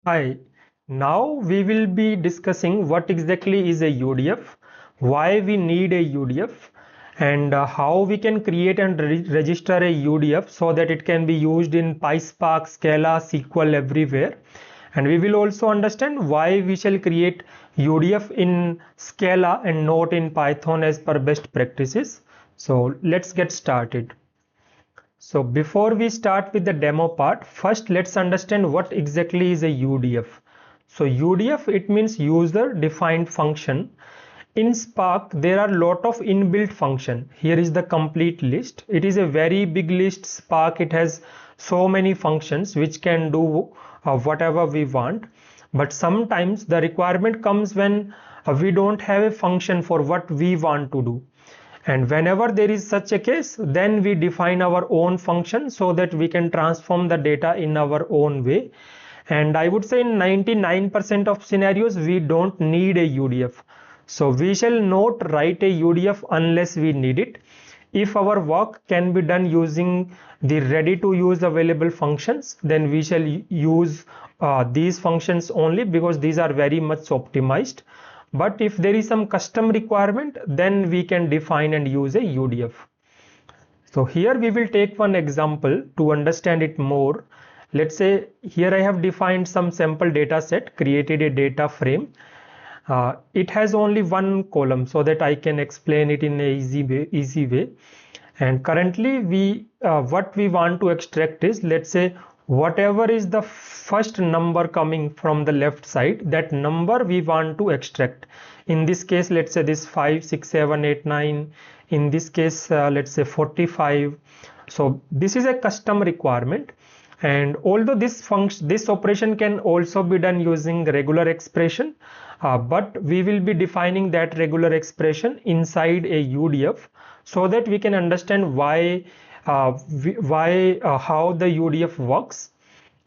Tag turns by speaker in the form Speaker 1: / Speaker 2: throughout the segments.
Speaker 1: Hi, now we will be discussing what exactly is a UDF, why we need a UDF, and how we can create and register a UDF so that it can be used in PySpark, Scala, SQL everywhere. And we will also understand why we shall create UDF in Scala and not in Python as per best practices. So let's get started. So before we start with the demo part, first let's understand what exactly is a UDF. So UDF, it means user defined function. In Spark there are lot of inbuilt function. Here is the complete list. It is a very big list. Spark, it has so many functions which can do whatever we want. But sometimes the requirement comes when we don't have a function for what we want to do. And whenever there is such a case, then we define our own function so that we can transform the data in our own way. And I would say in 99% of scenarios, we don't need a UDF. So we shall not write a UDF unless we need it. If our work can be done using the ready to use available functions, then we shall use these functions only because these are very much optimized. But if there is some custom requirement, then we can define and use a UDF. So here we will take one example to understand it more. Let's say here I have defined some sample data set, created a data frame. It has only one column so that I can explain it in a easy way. And currently what we want to extract is, let's say, whatever is the first number coming from the left side, that number we want to extract. In this case, let's say this 5, 6, 7, 8, 9. In this case, let's say 45. So this is a custom requirement. And although this operation can also be done using regular expression, but we will be defining that regular expression inside a UDF so that we can understand how the UDF works.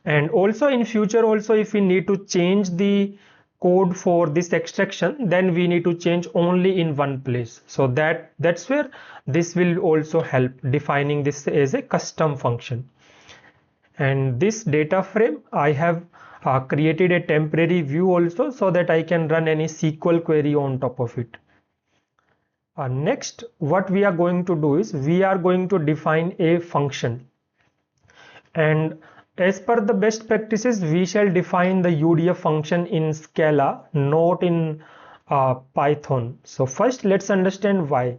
Speaker 1: And also in future also, if we need to change the code for this extraction, then we need to change only in one place. So that's where this will also help, defining this as a custom function. And this data frame, I have created a temporary view also so that I can run any SQL query on top of it. Next, what we are going to do is we are going to define a function. And as per the best practices, we shall define the UDF function in Scala, not in Python. So first, let's understand why.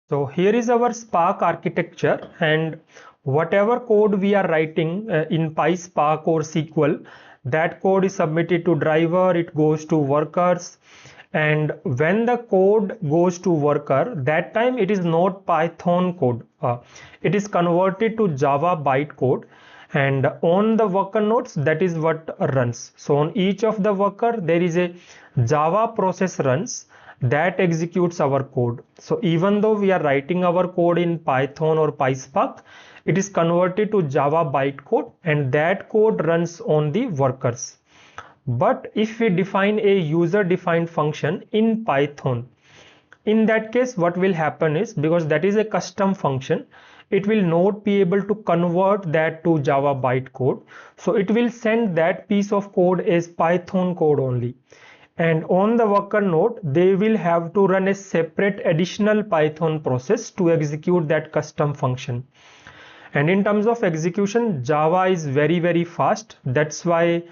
Speaker 1: So here is our Spark architecture, and whatever code we are writing in PySpark or SQL, that code is submitted to driver, it goes to workers, and when the code goes to worker, that time it is not Python code, it is converted to Java bytecode, and on the worker nodes, that is what runs. So on each of the worker there is a Java process runs that executes our code. So even though we are writing our code in Python or PySpark, it is converted to Java bytecode and that code runs on the workers. But if we define a user defined function in Python, in that case what will happen is, because that is a custom function, it will not be able to convert that to Java bytecode. So it will send that piece of code as Python code only. And on the worker node, they will have to run a separate additional Python process to execute that custom function. And in terms of execution, Java is very fast. That's why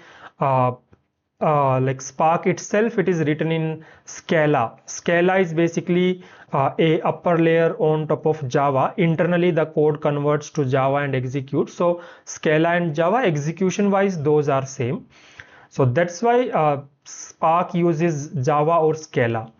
Speaker 1: like Spark itself, it is written in Scala. Scala is basically a upper layer on top of Java. Internally the code converts to Java and executes. So Scala and Java, execution wise, those are same. So that's why Spark uses Java or Scala.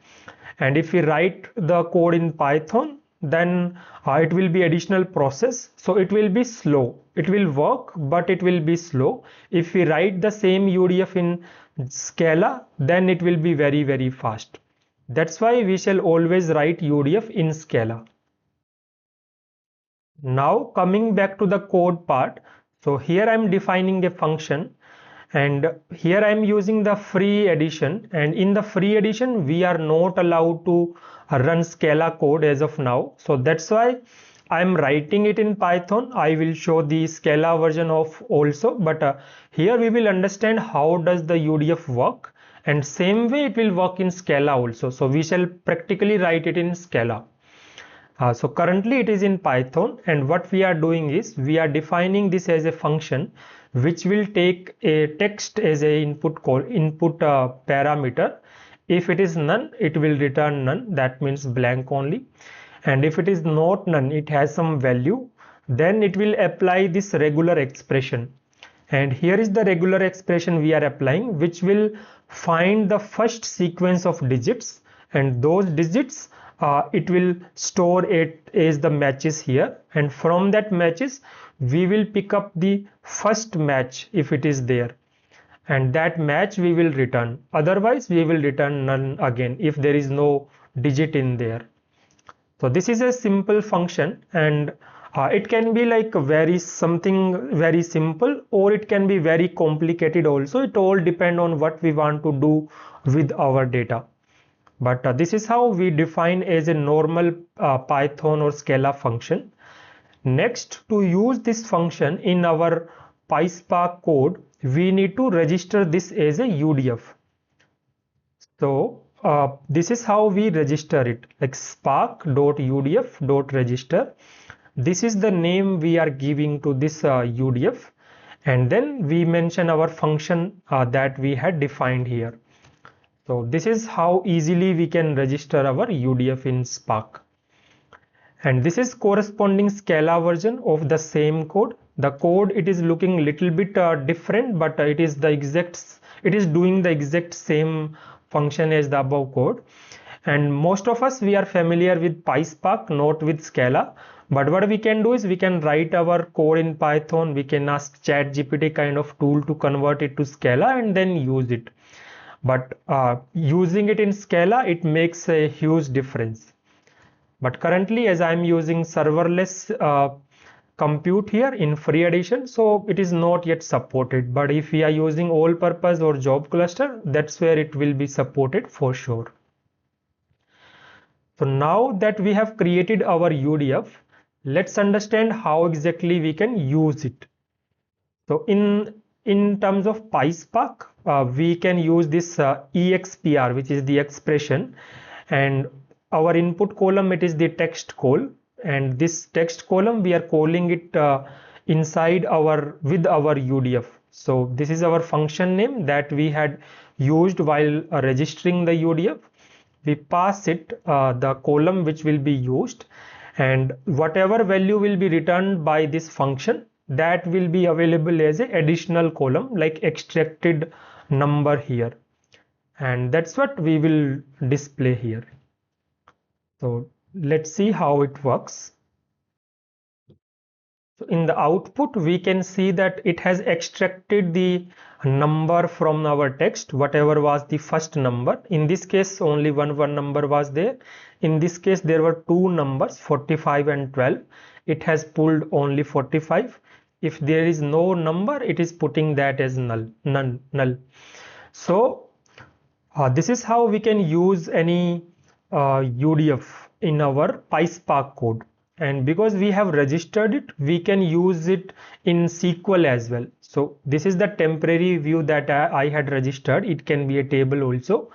Speaker 1: And if we write the code in Python, then it will be additional process. So it will be slow. It will work, but it will be slow. If we write the same UDF in Scala, then it will be very fast. That's why we shall always write UDF in Scala. Now coming back to the code part. So here I am defining a function. And here I am using the free edition, and in the free edition we are not allowed to run Scala code as of now. So that's why I'm writing it in Python. I will show the Scala version of also, but here we will understand how does the UDF work, and same way it will work in Scala also. So we shall practically write it in Scala. So currently it is in Python, and what we are doing is we are defining this as a function which will take a text as a input parameter. If it is none, it will return none, that means blank only. And if it is not none, it has some value, then it will apply this regular expression. And here is the regular expression we are applying, which will find the first sequence of digits, and those digits it will store it as the matches here, and from that matches we will pick up the first match if it is there, and that match we will return. Otherwise we will return none again if there is no digit in there. So this is a simple function, and it can be like something very simple, or it can be very complicated also. It all depends on what we want to do with our data. But this is how we define as a normal Python or Scala function. Next, to use this function in our PySpark code, we need to register this as a UDF. So this is how we register it, like spark.udf.register. This is the name we are giving to this UDF, and then we mention our function that we had defined here. So this is how easily we can register our UDF in Spark. And this is corresponding Scala version of the same code. The code, it is looking little bit different, but it is doing the exact same function as the above code. And most of us, we are familiar with PySpark, not with Scala. But what we can do is we can write our code in Python. We can ask ChatGPT kind of tool to convert it to Scala and then use it. But using it in Scala, it makes a huge difference. But currently, as I'm using serverless compute here in free edition, so it is not yet supported. But if we are using all purpose or job cluster, that's where it will be supported for sure. So now that we have created our UDF, let's understand how exactly we can use it. So in terms of PySpark, we can use this expr, which is the expression, and our input column, it is the text call, and this text column we are calling it inside with our UDF. So this is our function name that we had used while registering the UDF. We pass it the column which will be used, and whatever value will be returned by this function, that will be available as an additional column like extracted number here, and that's what we will display here. So let's see how it works. So in the output, we can see that it has extracted the number from our text, whatever was the first number. In this case, only one number was there. In this case, there were two numbers, 45 and 12. It has pulled only 45. If there is no number, it is putting that as null. So this is how we can use any UDF in our PySpark code. And because we have registered it, we can use it in SQL as well. So this is the temporary view that I had registered. It can be a table also.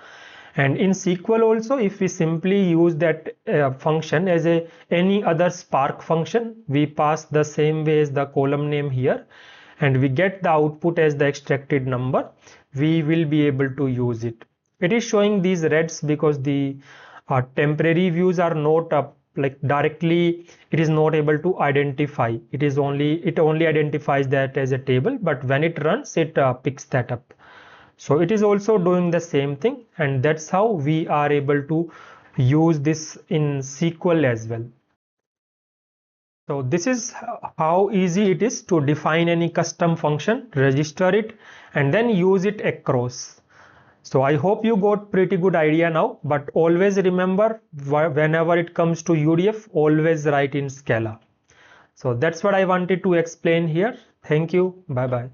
Speaker 1: And in SQL also, if we simply use that function as any other Spark function, we pass the same way as the column name here, and we get the output as the extracted number, we will be able to use it. It is showing these reds because the temporary views are not like directly, it is not able to identify. It only identifies that as a table, but when it runs, it picks that up. So it is also doing the same thing, and that's how we are able to use this in SQL as well. So this is how easy it is to define any custom function, register it, and then use it across. So I hope you got pretty good idea now, but always remember, whenever it comes to UDF, always write in Scala. So that's what I wanted to explain here. Thank you. Bye bye.